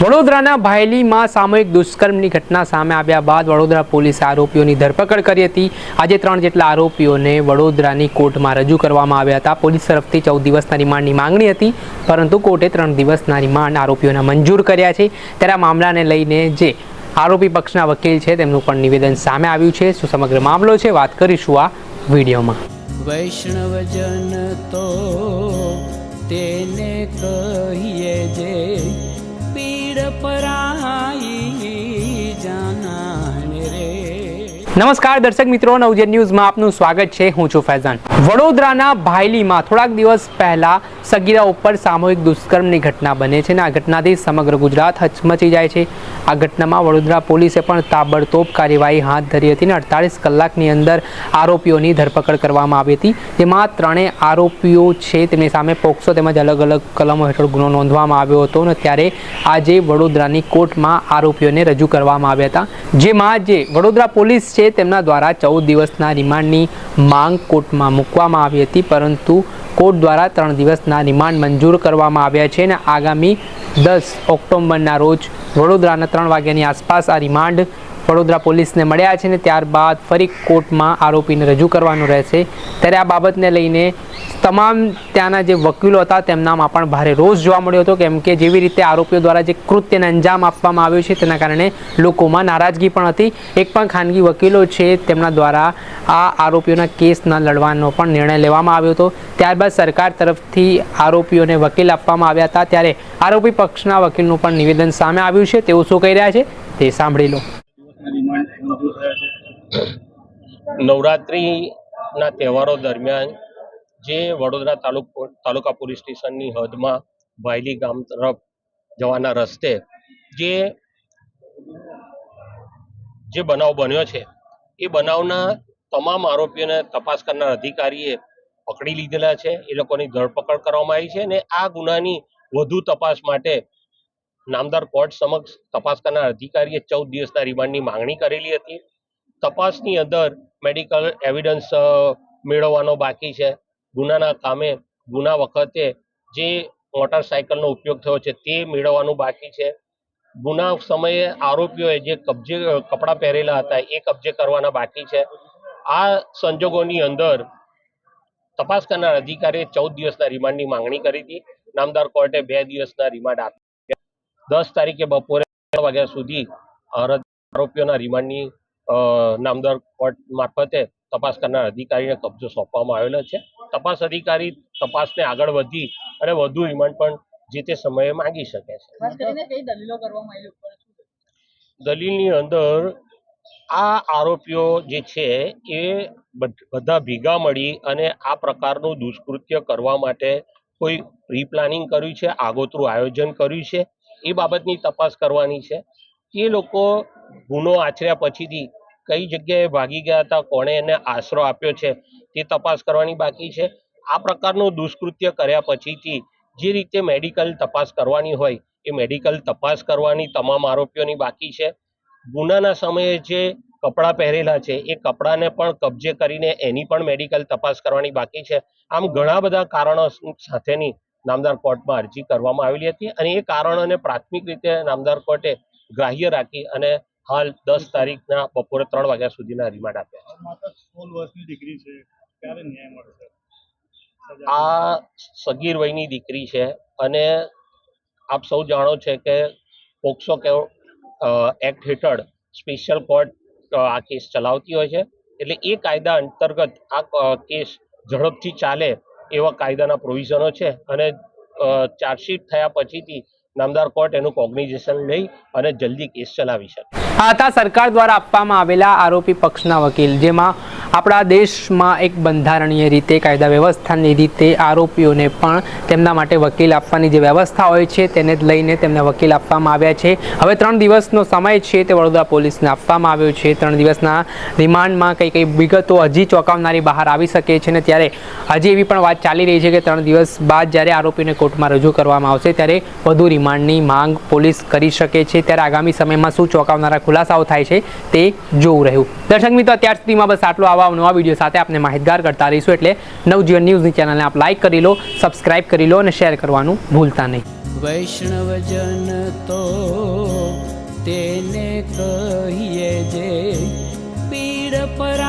વડોદરાના ભાયલીમાં સામૂહિક દુષ્કર્મની ઘટના સામે આવ્યા બાદ વડોદરા પોલીસે આરોપીઓની ધરપકડ કરી હતી। આજે 3 જેટલા આરોપીઓને વડોદરાની કોર્ટમાં રજૂ કરવામાં આવ્યા હતા। પોલીસ તરફથી 14 દિવસના રિમાન્ડની માંગણી હતી, પરંતુ કોર્ટે 3 દિવસના રિમાન્ડ આરોપીઓના મંજૂર કર્યા છે। ત્યારે આ મામલાને લઈને જે આરોપી પક્ષના વકીલ છે તેમનું પણ નિવેદન સામે આવ્યું છે। શું સમગ્ર મામલો છે, વાત કરીશું આ વિડીયોમાં। વૈષ્ણવજન તો તેને કહીએ જે પીડ પરાઈ જાનાને રે। નમસ્કાર દર્શક મિત્રો, નવજીવન ન્યૂઝમાં આપનું સ્વાગત છે। હું છું ફૈઝાન। વડોદરાના ભાયલીમાં થોડાક દિવસ પહેલા સગીરા ઉપર સામૂહિક દુષ્કર્મની ઘટના બને છે અને આ ઘટનાથી સમગ્ર ગુજરાત હચમચી જાય છે। આ ઘટનામાં વડોદરા પોલીસે પણ તાબડતોબ કાર્યવાહી હાથ ધરી હતી અને 48 કલાકની અંદર આરોપીઓની ધરપકડ કરવામાં આવી હતી, જેમાં 3 આરોપીઓ છે તેમની સામે પોક્સો તેમજ અલગ અલગ કલમો હેઠળ ગુનો નોંધવામાં આવ્યો હતો અને ત્યારે આજે વડોદરાની કોર્ટમાં આરોપીઓને રજૂ કરવામાં આવ્યા હતા, જેમાં જે વડોદરા પોલીસ છે તેમના દ્વારા 14 દિવસના રિમાન્ડની માંગ કોર્ટમાં મૂકવામાં આવી હતી, પરંતુ કોર્ટ દ્વારા 3 દિવસના રિમાન્ડ મંજૂર કરવામાં આવ્યા છે અને આગામી 10 ઓક્ટોબરના રોજ વડોદરાના 3 વાગ્યાની આસપાસ આ રિમાન્ડ વડોદરા પોલીસને મળ્યા છે અને ત્યારબાદ ફરી કોર્ટમાં આરોપીને રજૂ કરવાનું રહેશે। ત્યારે આ બાબતને લઈને તમામ ત્યાંના જે વકીલો હતા તેમનામાં પણ ભારે રોષ જોવા મળ્યો હતો, કેમ કે જેવી રીતે આરોપીઓ દ્વારા જે કૃત્યને અંજામ આપવામાં આવ્યો છે તેના કારણે લોકોમાં નારાજગી પણ હતી। એક પણ ખાનગી વકીલો છે તેમના દ્વારા આ આરોપીઓના કેસ ન લડવાનો પણ નિર્ણય લેવામાં આવ્યો હતો। ત્યારબાદ સરકાર તરફથી આરોપીઓને વકીલ આપવામાં આવ્યા હતા। ત્યારે આરોપી પક્ષના વકીલનું પણ નિવેદન સામે આવ્યું છે, તેઓ શું કહી રહ્યા છે તે સાંભળી લો। નવરાત્રિના તહેવારો દરમિયાન જે વડોદરા તાલુકા પોલીસ સ્ટેશનની હદમાં ભાયલી ગામ તરફ જવાના રસ્તે જે બનાવ બન્યો છે એ બનાવના તમામ આરોપીઓને તપાસ કરનાર અધિકારીએ પકડી લીધેલા છે। એ લોકોની ધરપકડ કરવામાં આવી છે અને આ ગુનાની વધુ તપાસ માટે નામદાર કોર્ટ સમક્ષ તપાસ કરનાર અધિકારીએ 14 દિવસના રિમાન્ડની માંગણી કરેલી હતી। તપાસની અંદર મેડિકલ એવિડન્સ મેળવવાનો બાકી છે, ગુનાના કામે ગુના વખતે જે મોટરસાયકલનો ઉપયોગ થયો છે તે મેળવવાનું બાકી છે, ગુના સમયે આરોપીઓએ જે કપડાં પહેરેલા હતા એ કબજે કરવાના બાકી છે। આ સંજોગોની અંદર તપાસ કરનાર અધિકારીએ 14 દિવસના રિમાન્ડની માંગણી કરી હતી। નામદાર કોર્ટે 2 દિવસના રિમાન્ડ આપ્યા। 10 તારીખે બપોરે 3 વાગ્યા સુધી આરોપીઓના રિમાન્ડની નામદાર કોર્ટ મારફતે તપાસ કરનાર અધિકારીને કબજો સોંપવામાં આવેલો છે। તપાસ અધિકારી તપાસને આગળ વધી અને વધુ રિમાન્ડ પણ જે તે સમયે માંગી શકે છે। દલીલની અંદર આ આરોપીઓ જે છે એ બધા ભેગા મળી અને આ પ્રકારનું દુષ્કૃત્ય કરવા માટે કોઈ પ્રી પ્લાનિંગ કર્યું છે, આગોતરું આયોજન કર્યું છે, એ બાબતની તપાસ કરવાની છે। એ લોકો ગુનો આચર્યા પછીથી કઈ જગ્યાએ ભાગી ગયા હતા, કોણે એને આશરો આપ્યો છે તે તપાસ કરવાની બાકી છે। આ પ્રકારનું દુષ્કૃત્ય કર્યા પછીથી જે રીતે મેડિકલ તપાસ કરવાની હોય એ મેડિકલ તપાસ કરવાની તમામ આરોપીઓની બાકી છે। ગુનાના સમયે જે કપડાં પહેરેલા છે એ કપડાને પણ કબજે કરીને એની પણ મેડિકલ તપાસ કરવાની બાકી છે। આમ ઘણા બધા કારણો સાથેની નામદાર કોર્ટમાં અરજી કરવામાં આવેલી હતી અને એ કારણોને પ્રાથમિક રીતે નામદાર કોર્ટે ગ્રાહ્ય રાખી અને હાલ 10 તારીખના બપોરે 3 વાગ્યા સુધીના રિમાન્ડ આપ્યા છે। આ સગીર વયની દીકરી છે અને આપ સૌ જાણો છે કે પોક્સો એક્ટ હેઠળ સ્પેશિયલ કોર્ટ આ કેસ ચલાવતી હોય છે, એટલે એ કાયદા અંતર્ગત આ કેસ ઝડપથી ચાલે એવા કાયદાના પ્રોવિઝનો છે અને ચાર્જશીટ થયા પછીથી નામદાર કોર્ટ એનું કોગ્નિઝેશન લઈ અને જલ્દી કેસ ચલાવી શકે। આ હતા સરકાર દ્વારા આપવામાં આવેલા આરોપી પક્ષના વકીલ, જેમાં આપણા દેશમાં એક બંધારણીય રીતે કાયદા વ્યવસ્થાની રીતે આરોપીઓને પણ તેમના માટે વકીલ આપવાની જે વ્યવસ્થા હોય છે તેને જ લઈને તેમને વકીલ આપવામાં આવ્યા છે। હવે 3 દિવસનો સમય છે તે વડોદરા પોલીસને આપવામાં આવ્યો છે। 3 દિવસના રિમાન્ડમાં કઈ વિગતો હજી ચોંકાવનારી બહાર આવી શકે છે અને ત્યારે હજી એવી પણ વાત ચાલી રહી છે કે 3 દિવસ બાદ જ્યારે આરોપીને કોર્ટમાં રજૂ કરવામાં આવશે ત્યારે વધુ રિમાન્ડની માંગ પોલીસ કરી શકે છે। ત્યારે આગામી સમયમાં શું ચોંકાવનારા ખુલાસાઓ થાય છે તે જોવું રહ્યું। દર્શક મિત્રો, અત્યાર સુધીમાં બસ આટલું। આવા નવા વિડીયો સાથે આપને માહિતગાર કરતા રહીશું, એટલે નવજીવન ન્યૂઝની ચેનલને આપ લાઇક કરી લો, સબસ્ક્રાઇબ કરી લો અને શેર કરવાનું ભૂલતા નહીં। વૈષ્ણવજન તો તેને કહીએ જે પીડ પરાઈ